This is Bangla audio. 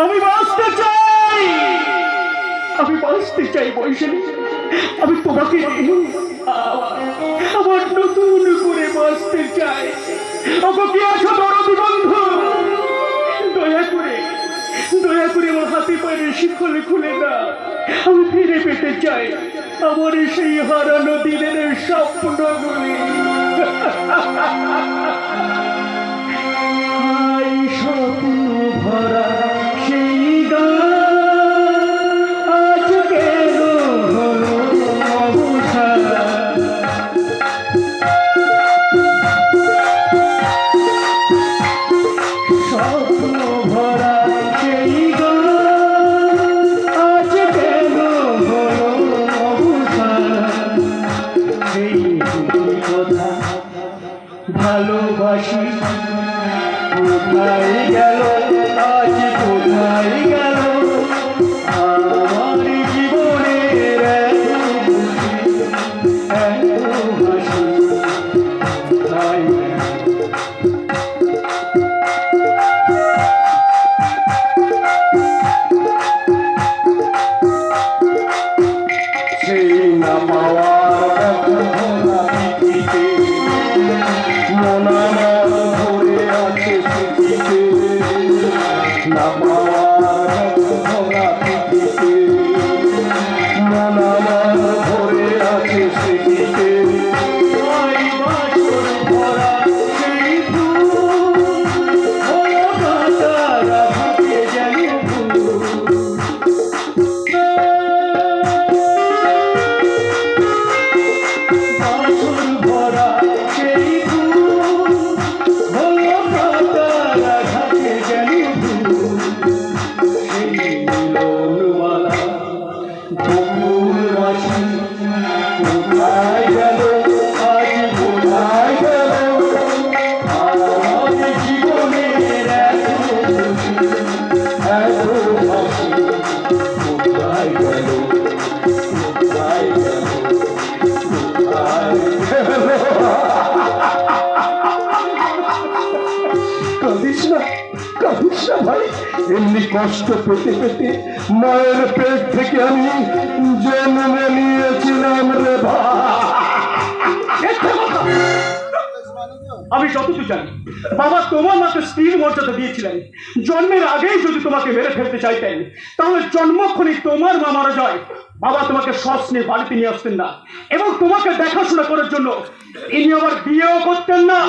আমি বাঁচতে চাই, আমি বাঁচতে চাই বৈশালী। আমি তোমাকে আবার নতুন করে বাঁচতে চাই। ওকে কি আছো দরদি বন্ধু? দয়া করে আমার হাতে পায়ের শিকল খুলে না। আমি ফিরে পেতে চাই আমার সেই হারানো দিনের স্বপ্নগুলি। স্বপ্ন ভরা সেই গান আজ কেন হলো অবসান। স্বপ্ন ভরা সেই গান আজ কেন হলো অবসান। সেই কথা ভালোবাসি কোথায় গেল, আজ কোথায় গেল আমার জীবনের এত হাসি। সেই না পাওয়ার পৃথিবীতে মন আমার ভরে আছে স্মৃতিতে। না পাওয়ার পৃথিবীতে মন আমার ভরে আছে স্মৃতিতে। ভরা সেই ফুল হলো কাঁটারা ঢুকে যেন ভরা সেই ফুল হলো কাঁটারা ঢাকে যেন সেই মিলনমালা বকুল বাসি কোথায় গেল, আজ কোথায় গেল আমার জীবনের এত হাসি। কোথায় গেল, কোথায় গেল, কাঁদিস না ভাই। এমনি কষ্ট পেতে পেতে মায়ের পেট থেকে আমি জন্ম নিয়েছিলাম রে ভাই। আমি যতটুকু জানি বাবা তোমার মাকে স্ত্রীর মর্যাদা দিয়েছিলেন। জন্মের আগেই যদি তোমাকে মেরে ফেলতে চাইতেন তাহলে জন্মক্ষণই তোমার মা মারা যায়। বাবা তোমাকে সস্নে বাড়িতে নিয়ে আসতেন না এবং তোমাকে দেখাশোনা করার জন্য ইনি আবার বিয়েও করতেন না।